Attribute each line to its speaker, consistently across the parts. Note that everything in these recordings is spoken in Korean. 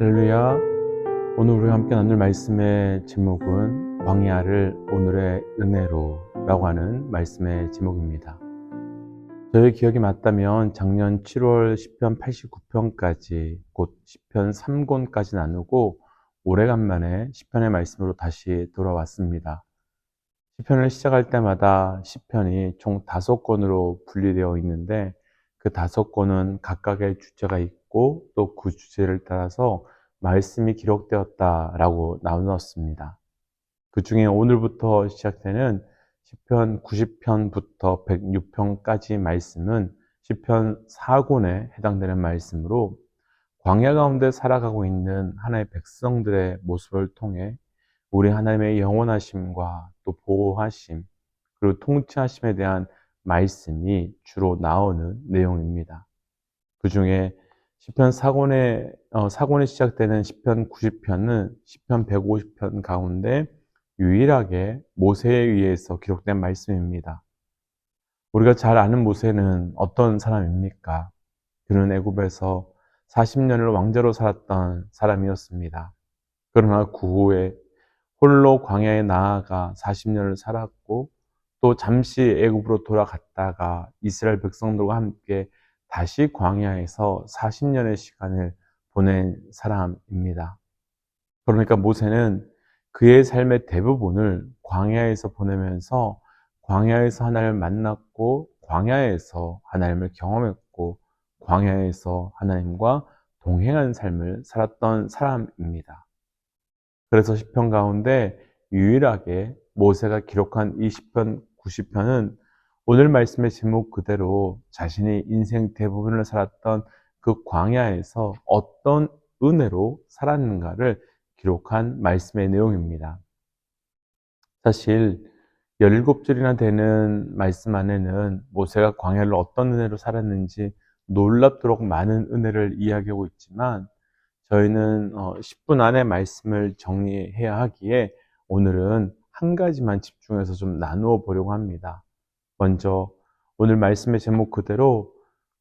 Speaker 1: 할렐루야. 오늘 우리가 함께 나눌 말씀의 제목은 광야를 오늘의 은혜로라고 하는 말씀의 제목입니다. 저의 기억이 맞다면 작년 7월 시편 89편까지 곧 시편 3권까지 나누고 오래간만에 시편의 말씀으로 다시 돌아왔습니다. 시편을 시작할 때마다 시편이 총 5권으로 분리되어 있는데 그 5권은 각각의 주제가 있고 또 그 주제를 따라서 말씀이 기록되었다라고 나누었습니다. 그 중에 오늘부터 시작되는 시편 90편부터 106편까지 말씀은 시편 4권에 해당되는 말씀으로 광야 가운데 살아가고 있는 하나님의 백성들의 모습을 통해 우리 하나님의 영원하심과 또 보호하심 그리고 통치하심에 대한 말씀이 주로 나오는 내용입니다. 그 중에 시편 4권에 시작되는 시편 90편은 시편 150편 가운데 유일하게 모세에 의해서 기록된 말씀입니다. 우리가 잘 아는 모세는 어떤 사람입니까? 그는 애굽에서 40년을 왕자로 살았던 사람이었습니다. 그러나 그 후에 홀로 광야에 나아가 40년을 살았고 또 잠시 애굽으로 돌아갔다가 이스라엘 백성들과 함께 다시 광야에서 40년의 시간을 보낸 사람입니다. 그러니까 모세는 그의 삶의 대부분을 광야에서 보내면서 광야에서 하나님을 만났고 광야에서 하나님을 경험했고 광야에서 하나님과 동행한 삶을 살았던 사람입니다. 그래서 시편 가운데 유일하게 모세가 기록한 이 시편 90편은 오늘 말씀의 제목 그대로 자신의 인생 대부분을 살았던 그 광야에서 어떤 은혜로 살았는가를 기록한 말씀의 내용입니다. 사실 17절이나 되는 말씀 안에는 모세가 광야를 어떤 은혜로 살았는지 놀랍도록 많은 은혜를 이야기하고 있지만 저희는 10분 안에 말씀을 정리해야 하기에 오늘은 한 가지만 집중해서 좀 나누어 보려고 합니다. 먼저 오늘 말씀의 제목 그대로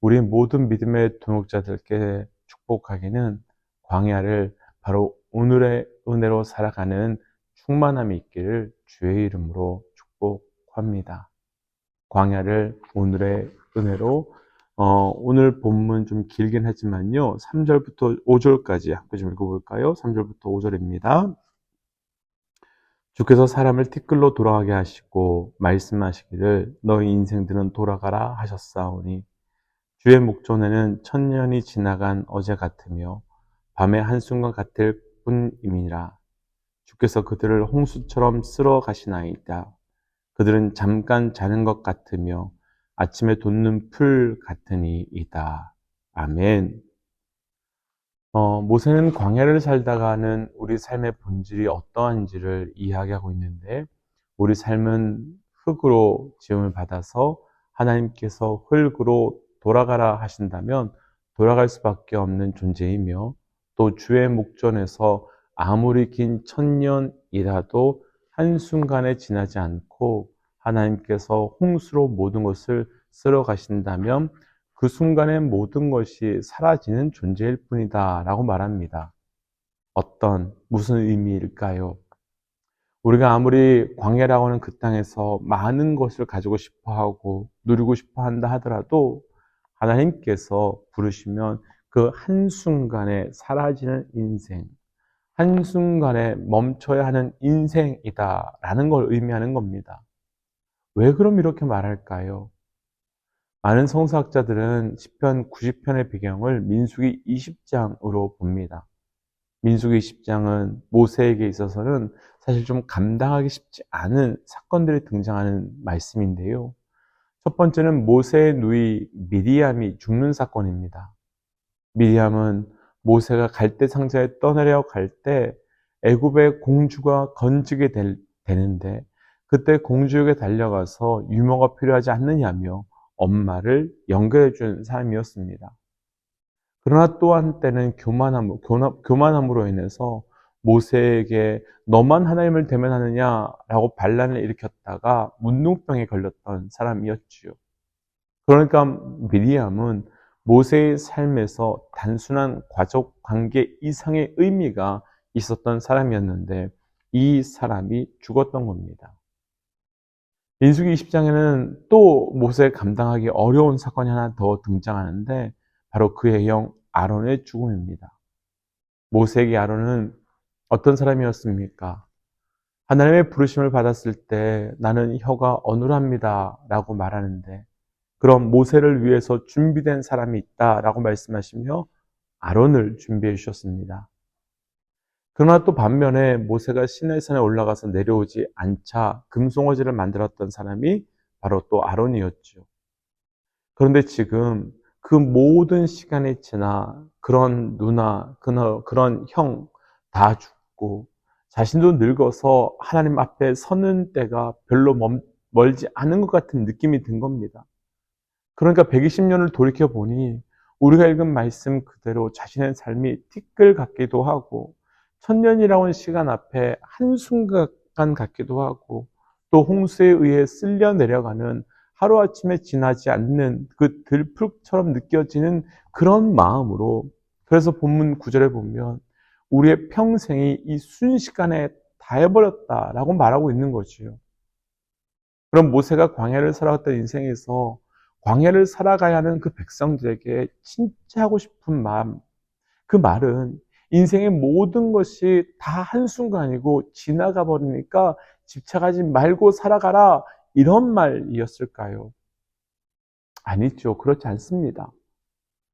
Speaker 1: 우리 모든 믿음의 동역자들께 축복하기는 광야를 바로 오늘의 은혜로 살아가는 충만함이 있기를 주의 이름으로 축복합니다. 광야를 오늘의 은혜로 오늘 본문 좀 길긴 하지만요. 3절부터 5절까지 함께 좀 읽어볼까요? 3절부터 5절입니다. 주께서 사람을 티끌로 돌아가게 하시고 말씀하시기를 너희 인생들은 돌아가라 하셨사오니 주의 목전에는 천년이 지나간 어제 같으며 밤의 한순간 같을 뿐임이라. 주께서 그들을 홍수처럼 쓸어 가시나이다. 그들은 잠깐 자는 것 같으며 아침에 돋는 풀 같으니이다. 아멘. 모세는 광야를 살다가는 우리 삶의 본질이 어떠한지를 이야기하고 있는데 우리 삶은 흙으로 지음을 받아서 하나님께서 흙으로 돌아가라 하신다면 돌아갈 수밖에 없는 존재이며 또 주의 목전에서 아무리 긴 천년이라도 한순간에 지나지 않고 하나님께서 홍수로 모든 것을 쓸어 가신다면 그 순간에 모든 것이 사라지는 존재일 뿐이다 라고 말합니다. 무슨 의미일까요? 우리가 아무리 광야라고 하는 그 땅에서 많은 것을 가지고 싶어 하고 누리고 싶어 한다 하더라도 하나님께서 부르시면 그 한순간에 사라지는 인생, 한순간에 멈춰야 하는 인생이다 라는 걸 의미하는 겁니다. 왜 그럼 이렇게 말할까요? 많은 성서학자들은 시편 90편의 배경을 민수기 20장으로 봅니다. 민수기 20장은 모세에게 있어서는 사실 좀 감당하기 쉽지 않은 사건들이 등장하는 말씀인데요. 첫 번째는 모세의 누이 미리암이 죽는 사건입니다. 미리암은 모세가 갈대 상자에 떠내려 갈 때 애굽의 공주가 건지게 되는데 그때 공주에게 달려가서 유모가 필요하지 않느냐며 엄마를 연결해 준 사람이었습니다. 그러나 또 한때는 교만함으로 인해서 모세에게 너만 하나님을 대면하느냐라고 반란을 일으켰다가 문둥병에 걸렸던 사람이었지요. 그러니까 미리암은 모세의 삶에서 단순한 가족 관계 이상의 의미가 있었던 사람이었는데 이 사람이 죽었던 겁니다. 민수기 20장에는 또 모세가 감당하기 어려운 사건이 하나 더 등장하는데 바로 그의 형 아론의 죽음입니다. 모세에게 아론은 어떤 사람이었습니까? 하나님의 부르심을 받았을 때 나는 혀가 어눌합니다 라고 말하는데 그럼 모세를 위해서 준비된 사람이 있다라고 말씀하시며 아론을 준비해 주셨습니다. 그러나 또 반면에 모세가 시내산에 올라가서 내려오지 않자 금송아지를 만들었던 사람이 바로 또 아론이었죠. 그런데 지금 그 모든 시간이 지나 그런 누나, 그런 형 다 죽고 자신도 늙어서 하나님 앞에 서는 때가 별로 멀지 않은 것 같은 느낌이 든 겁니다. 그러니까 120년을 돌이켜보니 우리가 읽은 말씀 그대로 자신의 삶이 티끌 같기도 하고 천년이라는 시간 앞에 한순간 같기도 하고 또 홍수에 의해 쓸려 내려가는 하루아침에 지나지 않는 그 들풀처럼 느껴지는 그런 마음으로 그래서 본문 9절에 보면 우리의 평생이 이 순식간에 다 해버렸다라고 말하고 있는 거지요. 그럼 모세가 광야를 살아갔던 인생에서 광야를 살아가야 하는 그 백성들에게 진짜 하고 싶은 마음, 그 말은 인생의 모든 것이 다 한순간이고 지나가 버리니까 집착하지 말고 살아가라 이런 말이었을까요? 아니죠. 그렇지 않습니다.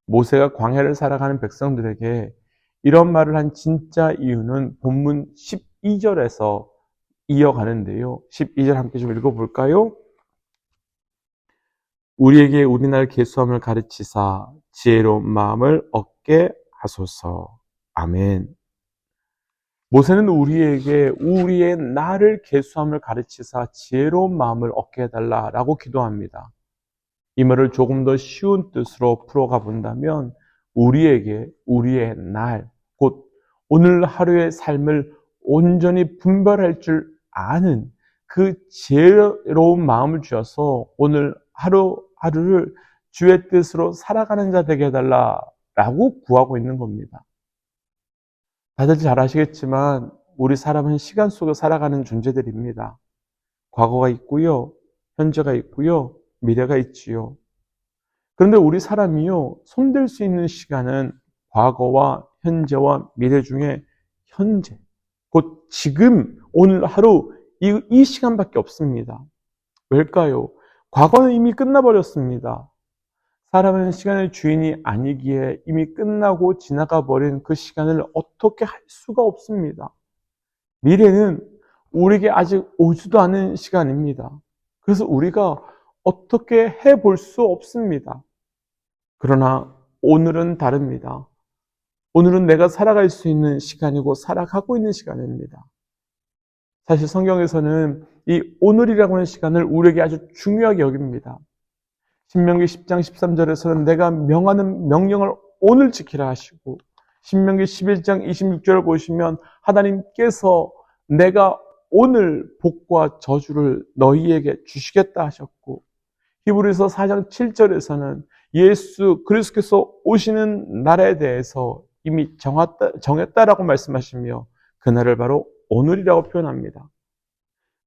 Speaker 1: 모세가 광야를 살아가는 백성들에게 이런 말을 한 진짜 이유는 본문 12절에서 이어가는데요. 12절 함께 좀 읽어볼까요? 우리에게 우리날 계수함을 가르치사 지혜로운 마음을 얻게 하소서. 아멘. 모세는 우리에게 우리의 나를 계수함을 가르치사 지혜로운 마음을 얻게 해달라라고 기도합니다. 이 말을 조금 더 쉬운 뜻으로 풀어가 본다면 우리에게 우리의 날, 곧 오늘 하루의 삶을 온전히 분별할 줄 아는 그 지혜로운 마음을 주셔서 오늘 하루를 주의 뜻으로 살아가는 자 되게 해달라라고 구하고 있는 겁니다. 다들 잘 아시겠지만 우리 사람은 시간 속에 살아가는 존재들입니다. 과거가 있고요, 현재가 있고요, 미래가 있지요. 그런데 우리 사람이요, 손댈 수 있는 시간은 과거와 현재와 미래 중에 현재, 곧 지금, 오늘 하루 이 시간밖에 없습니다. 왜일까요? 과거는 이미 끝나버렸습니다. 사람은 시간의 주인이 아니기에 이미 끝나고 지나가 버린 그 시간을 어떻게 할 수가 없습니다. 미래는 우리에게 아직 오지도 않은 시간입니다. 그래서 우리가 어떻게 해볼 수 없습니다. 그러나 오늘은 다릅니다. 오늘은 내가 살아갈 수 있는 시간이고 살아가고 있는 시간입니다. 사실 성경에서는 이 오늘이라고 하는 시간을 우리에게 아주 중요하게 여깁니다. 신명기 10장 13절에서는 내가 명하는 명령을 오늘 지키라 하시고 신명기 11장 26절을 보시면 하나님께서 내가 오늘 복과 저주를 너희에게 주시겠다 하셨고 히브리서 4장 7절에서는 예수 그리스도께서 오시는 날에 대해서 이미 정했다라고 말씀하시며 그날을 바로 오늘이라고 표현합니다.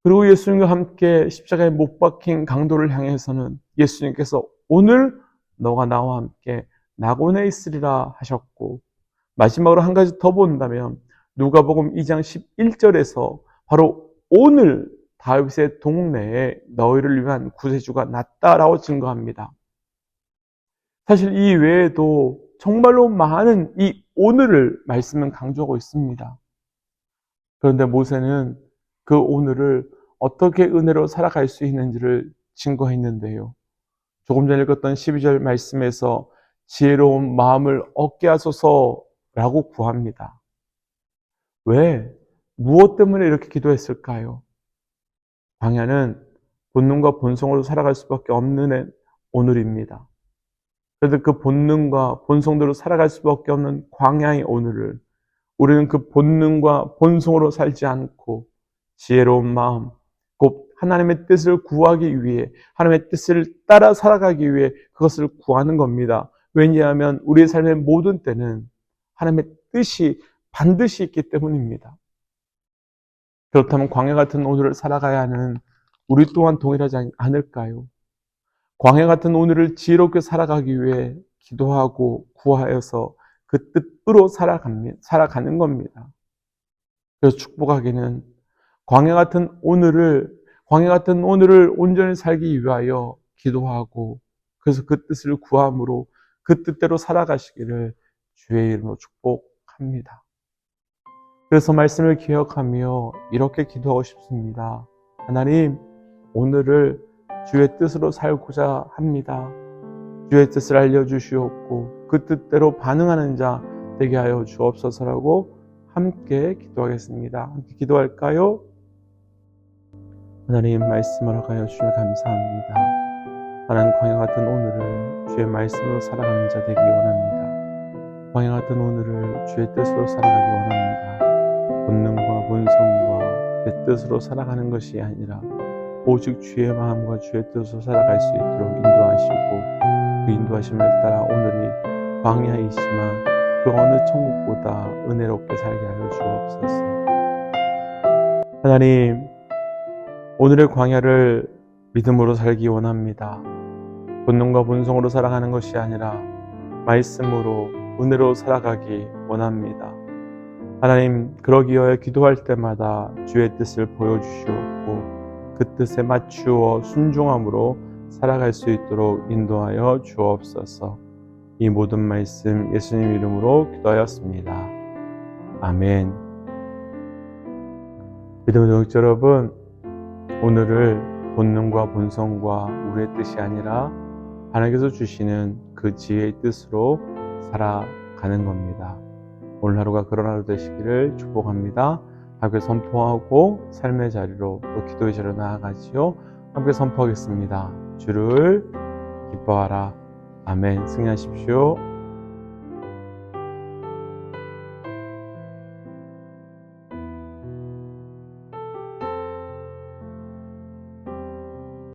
Speaker 1: 그리고 예수님과 함께 십자가에 못 박힌 강도를 향해서는 예수님께서 오늘 너가 나와 함께 낙원에 있으리라 하셨고 마지막으로 한 가지 더 본다면 누가복음 2장 11절에서 바로 오늘 다윗의 동네에 너희를 위한 구세주가 났다라고 증거합니다. 사실 이 외에도 정말로 많은 이 오늘을 말씀은 강조하고 있습니다. 그런데 모세는 그 오늘을 어떻게 은혜로 살아갈 수 있는지를 증거했는데요. 조금 전에 읽었던 12절 말씀에서 지혜로운 마음을 얻게 하소서라고 구합니다. 왜? 무엇 때문에 이렇게 기도했을까요? 광야는 본능과 본성으로 살아갈 수밖에 없는 오늘입니다. 그래도 그 본능과 본성대로 살아갈 수밖에 없는 광야의 오늘을 우리는 그 본능과 본성으로 살지 않고 지혜로운 마음, 곧 하나님의 뜻을 구하기 위해 하나님의 뜻을 따라 살아가기 위해 그것을 구하는 겁니다. 왜냐하면 우리의 삶의 모든 때는 하나님의 뜻이 반드시 있기 때문입니다. 그렇다면 광야 같은 오늘을 살아가야 하는 우리 또한 동일하지 않을까요? 광야 같은 오늘을 지혜롭게 살아가기 위해 기도하고 구하여서 그 뜻으로 살아가는 겁니다. 그래서 축복하기는 광야 같은 오늘을 온전히 살기 위하여 기도하고 그래서 그 뜻을 구함으로 그 뜻대로 살아가시기를 주의 이름으로 축복합니다. 그래서 말씀을 기억하며 이렇게 기도하고 싶습니다. 하나님, 오늘을 주의 뜻으로 살고자 합니다. 주의 뜻을 알려주시옵고 그 뜻대로 반응하는 자 되게 하여 주옵소서라고 함께 기도하겠습니다. 함께 기도할까요? 하나님, 말씀을 허가하여 주시며 감사합니다. 하나님, 광야 같은 오늘을 주의 말씀으로 살아가는 자 되기 원합니다. 광야 같은 오늘을 주의 뜻으로 살아가기 원합니다. 본능과 본성과 내 뜻으로 살아가는 것이 아니라 오직 주의 마음과 주의 뜻으로 살아갈 수 있도록 인도하시고 그 인도하심을 따라 오늘이 광야이지만 그 어느 천국보다 은혜롭게 살게 하여 주옵소서. 하나님, 오늘의 광야를 믿음으로 살기 원합니다. 본능과 본성으로 살아가는 것이 아니라 말씀으로 은혜로 살아가기 원합니다. 하나님, 그러기 위하여 기도할 때마다 주의 뜻을 보여주시옵고 그 뜻에 맞추어 순종함으로 살아갈 수 있도록 인도하여 주옵소서. 이 모든 말씀 예수님 이름으로 기도하였습니다. 아멘. 믿음의 동역자 여러분, 오늘을 본능과 본성과 우리의 뜻이 아니라 하나님께서 주시는 그 지혜의 뜻으로 살아가는 겁니다. 오늘 하루가 그런 하루 되시기를 축복합니다. 함께 선포하고 삶의 자리로 또 기도의 자리로 나아가지요. 함께 선포하겠습니다. 주를 기뻐하라. 아멘. 승리하십시오.